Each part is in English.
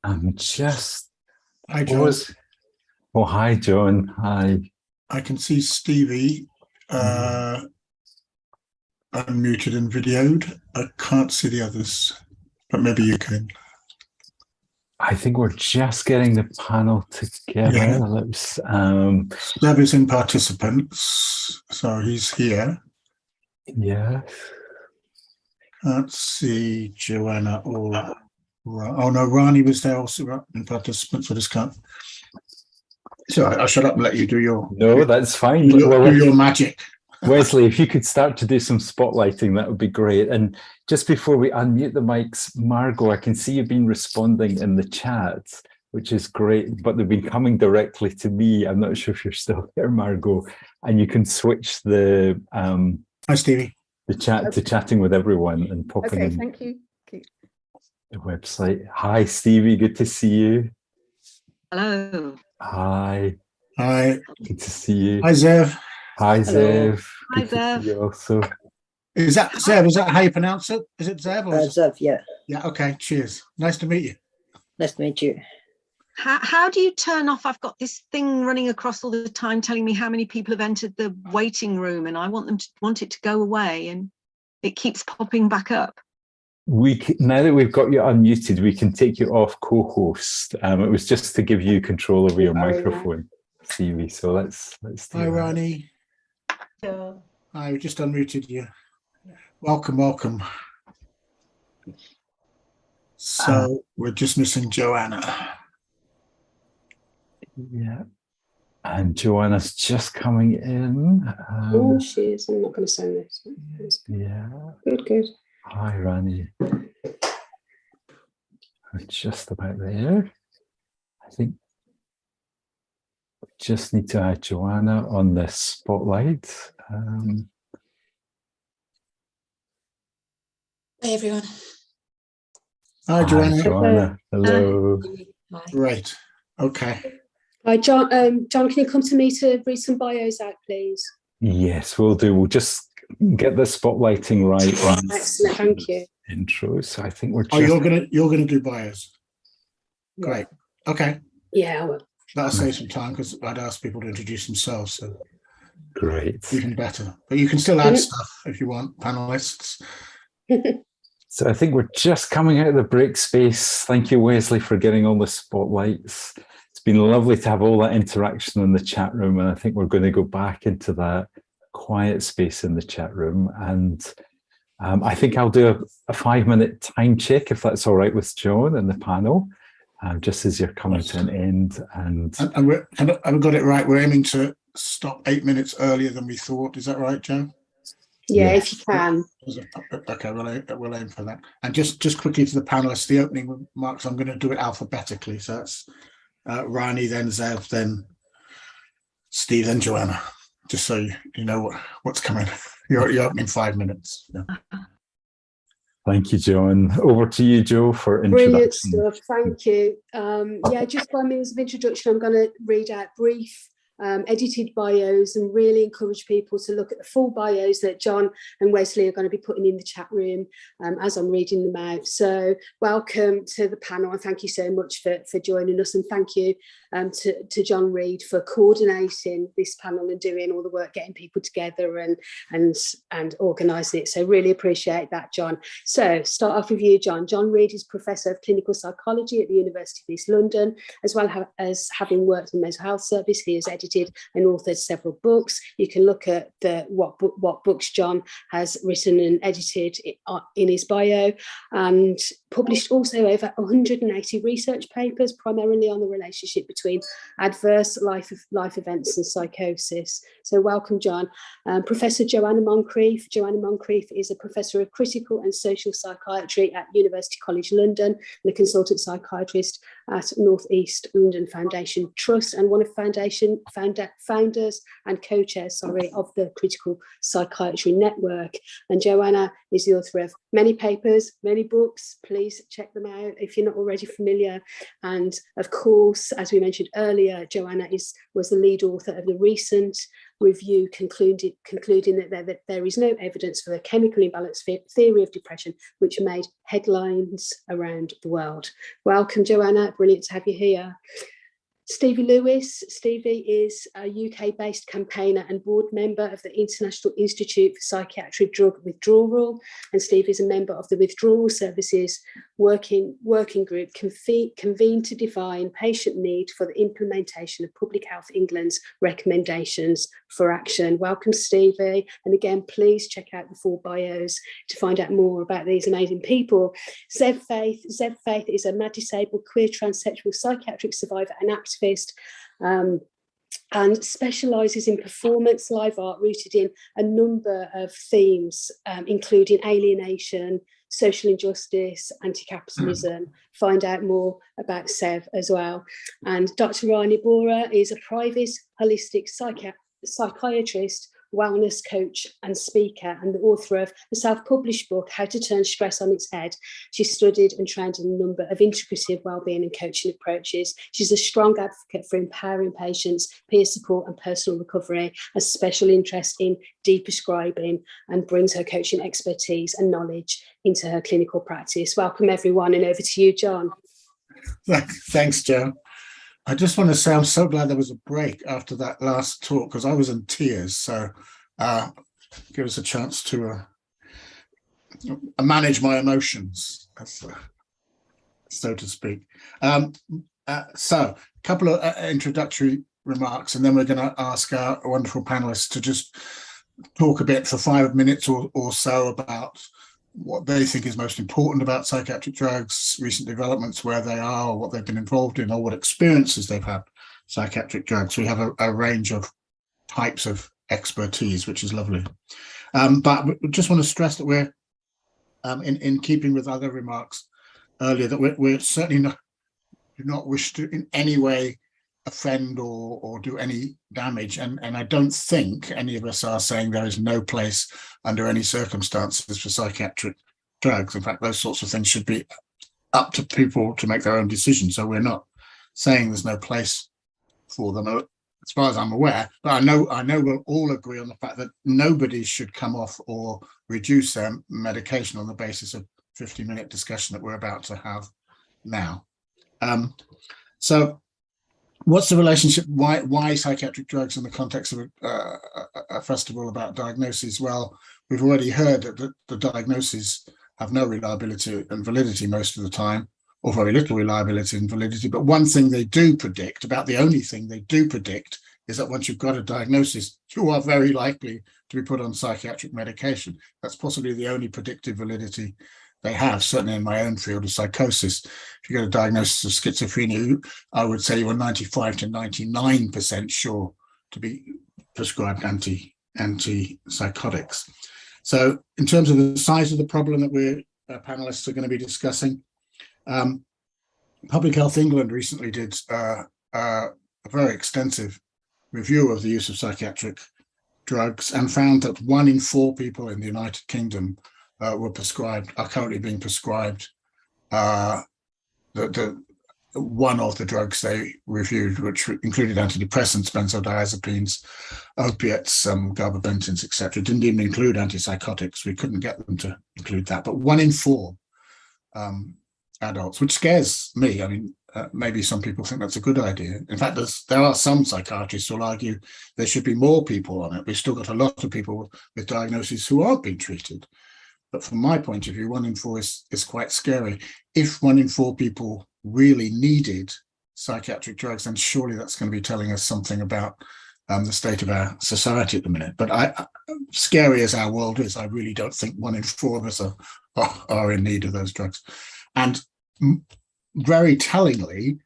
I'm just. Hi, John. Oh, hi, John. Hi. I can see Stevie unmuted and videoed. I can't see the others, but maybe you can. I think we're just getting the panel together. Yeah. Let's. Deb is in participants, so he's here. Yeah. Can't see Joanna or. Oh no, Rani was there also in participants. I just can't. So I'll shut up and let you do your. No, that's fine. Do your magic. Wesley, if you could start to do some spotlighting, that would be great. And just before we unmute the mics, Margot, I can see you've been responding in the chat, which is great, but they've been coming directly to me. I'm not sure if you're still there, Margot. And you can switch the Hi, Stevie. The chat to chatting with everyone and popping in. Thank you. The website. Hi, Stevie. Good to see you. Hello. Hi. Good to see you. Hi, Zev. Hi, Zev. Hi, Good to Zev. see you also. Is that Zev? Is that how you pronounce it? Is it Zev? Or Zev, yeah. Yeah. Okay. Cheers. Nice to meet you. Nice to meet you. How do you turn off? I've got this thing running across all the time telling me how many people have entered the waiting room, and I want it to go away, and it keeps popping back up. Now that we've got you unmuted, we can take you off co-host. It was just to give you control over your microphone, Stevie. So let's do Hi, that. Rani. So, I just unmuted you. Welcome. So we're just missing Joanna. Yeah. And Joanna's just coming in. Oh, she is. I'm not going to say this. Yeah. Good. Hi, Rani. We're just about there. I think we just need to add Joanna on the spotlight. Hey everyone. Hi, Joanna. Hi, Joanna. Hello. Hi. Right. Okay. Hi, John. John, can you come to me to read some bios out, please? Yes, we'll do. We'll just get the spotlighting right. Excellent. Thank you. Intro. So I think we're just. Oh, you're gonna do bios. Great. Okay. Yeah, I will. That'll save some time because I'd ask people to introduce themselves, so Great. even better. But you can still add stuff if you want, panelists. So I think we're just coming out of the break space. Thank you, Wesley, for getting all the spotlights. It's been lovely to have all that interaction in the chat room, and I think we're going to go back into that quiet space in the chat room. And I think I'll do a 5-minute time check, if that's all right with John and the panel, just as you're coming to an end. And I've got it right. We're aiming to stop 8 minutes earlier than we thought. Is that right, Joe? Yeah, if you can. Okay, we'll aim for that. And just quickly to the panelists, the opening remarks, I'm going to do it alphabetically. So that's Rani, then Zev, then Steve, then Joanna. Just so you know what's coming. You're opening 5 minutes. Yeah. Thank you, John. Over to you, Joe, for introduction. Brilliant stuff. Thank you. Just by means of introduction, I'm going to read out brief edited bios and really encourage people to look at the full bios that John and Wesley are going to be putting in the chat room as I'm reading them out. So welcome to the panel, and thank you so much for joining us, and thank you to John Reed for coordinating this panel and doing all the work, getting people together and organising it. So really appreciate that, John. So start off with you, John. John Reed is Professor of Clinical Psychology at the University of East London, as well as having worked in mental health service. He has edited and authored several books. You can look at what books John has written and edited in his bio, and published also over 180 research papers, primarily on the relationship between adverse life events and psychosis. So welcome, John. Professor Joanna Moncrieff. Joanna Moncrieff is a professor of critical and social psychiatry at University College London and a consultant psychiatrist at North East London Foundation Trust, and one of founders and co-chairs, of the Critical Psychiatry Network. And Joanna is the author of many papers, many books. Please check them out if you're not already familiar. And of course, as we mentioned earlier, Joanna was the lead author of the recent review concluding that there is no evidence for the chemical imbalance theory of depression, which made headlines around the world. Welcome, Joanna. Brilliant to have you here. Stevie Lewis. Stevie is a UK-based campaigner and board member of the International Institute for Psychiatric Drug Withdrawal, and Stevie is a member of the Withdrawal Services Working Group convened to define patient need for the implementation of Public Health England's recommendations for action. Welcome, Stevie. And again, please check out the full bios to find out more about these amazing people. Zev Faith. Zev Faith is a mad disabled, queer, transsexual psychiatric survivor and activist, and specialises in performance live art rooted in a number of themes, including alienation, social injustice, anti-capitalism. Find out more about Zev as well. And Dr. Rani Bora is a private holistic psychiatrist, wellness coach and speaker, and the author of the self-published book, How to Turn Stress on Its Head. She studied and trained in a number of integrative wellbeing and coaching approaches. She's a strong advocate for empowering patients, peer support and personal recovery, a special interest in de-prescribing, and brings her coaching expertise and knowledge into her clinical practice. Welcome everyone, and over to you, John. Thanks, Jo. I just want to say I'm so glad there was a break after that last talk, because I was in tears. So give us a chance to manage my emotions, so to speak. So a couple of introductory remarks, and then we're going to ask our wonderful panelists to just talk a bit for 5 minutes or so about what they think is most important about psychiatric drugs, recent developments, where they are, or what they've been involved in, or what experiences they've had psychiatric drugs. We have a range of types of expertise, which is lovely. But we just want to stress that we're, in keeping with other remarks earlier, that we're certainly do not wish to in any way offend or do any damage, and I don't think any of us are saying there is no place under any circumstances for psychiatric drugs. In fact, those sorts of things should be up to people to make their own decisions. So we're not saying there's no place for them, as far as I'm aware. But I know we'll all agree on the fact that nobody should come off or reduce their medication on the basis of 50-minute discussion that we're about to have now. So what's the relationship? Why psychiatric drugs in the context of a festival about diagnoses? Well, we've already heard that the diagnoses have no reliability and validity most of the time, or very little reliability and validity. But one thing they do predict, about the only thing they do predict, is that once you've got a diagnosis, you are very likely to be put on psychiatric medication. That's possibly the only predictive validity they have, certainly in my own field of psychosis. If you get a diagnosis of schizophrenia, I would say you're 95 to 99% sure to be prescribed antipsychotics. So in terms of the size of the problem that we're panelists are going to be discussing, Public Health England recently did a very extensive review of the use of psychiatric drugs and found that 1 in 4 people in the United Kingdom are currently being prescribed one of the drugs they reviewed, which included antidepressants, benzodiazepines, opiates, gabapentins, etc. Didn't even include antipsychotics. We couldn't get them to include that. But 1 in 4 adults, which scares me. I mean, maybe some people think that's a good idea. In fact, there are some psychiatrists who'll argue there should be more people on it. We've still got a lot of people with diagnoses who aren't being treated. But from my point of view, 1 in 4 is quite scary. If 1 in 4 people really needed psychiatric drugs, then surely that's going to be telling us something about the state of our society at the minute. But scary as our world is, I really don't think 1 in 4 of us are in need of those drugs. And very tellingly,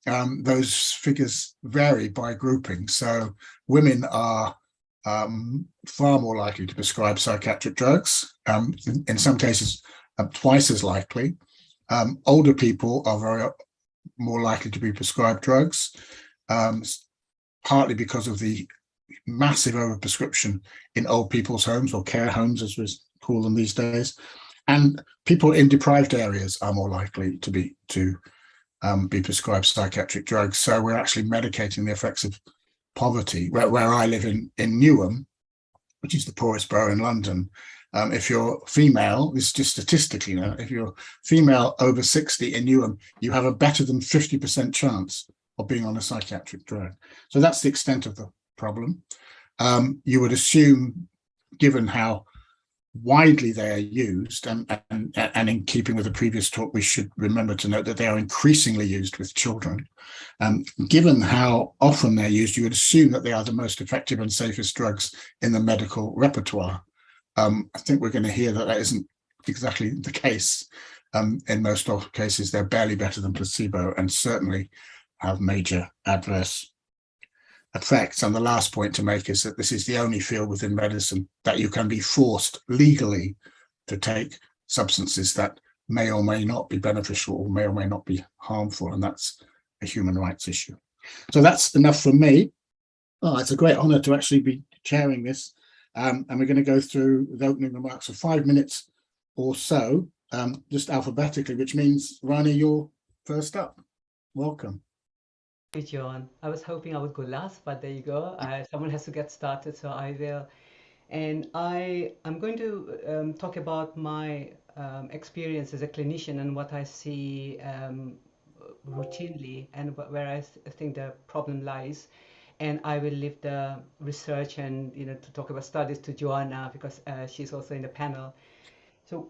those figures vary by grouping. So women are far more likely to prescribe psychiatric drugs, in some cases twice as likely. Older people are very more likely to be prescribed drugs, partly because of the massive overprescription in old people's homes, or care homes as we call them these days. And people in deprived areas are more likely to be prescribed psychiatric drugs. So we're actually medicating the effects of poverty. Where I live in Newham, which is the poorest borough in London, if you're female, this is just statistically now, if you're female over 60 in Newham, you have a better than 50% chance of being on a psychiatric drug. So that's the extent of the problem. You would assume, given how widely they are used, and in keeping with the previous talk, we should remember to note that they are increasingly used with children. Given how often they're used, you would assume that they are the most effective and safest drugs in the medical repertoire. I think we're going to hear that isn't exactly the case. In most cases, they're barely better than placebo and certainly have major adverse effects. And the last point to make is that this is the only field within medicine that you can be forced legally to take substances that may or may not be beneficial or may not be harmful, and that's a human rights issue. So that's enough from me. Oh, it's a great honor to actually be chairing this. And we're going to go through the opening remarks for 5 minutes or so, just alphabetically, which means, Rani, you're first up. Welcome. Hey, John. I was hoping I would go last, but there you go. Someone has to get started, so I will. And I'm going to talk about my experience as a clinician and what I see routinely and where I think the problem lies. And I will leave the research and to talk about studies to Joanna, because she's also in the panel. So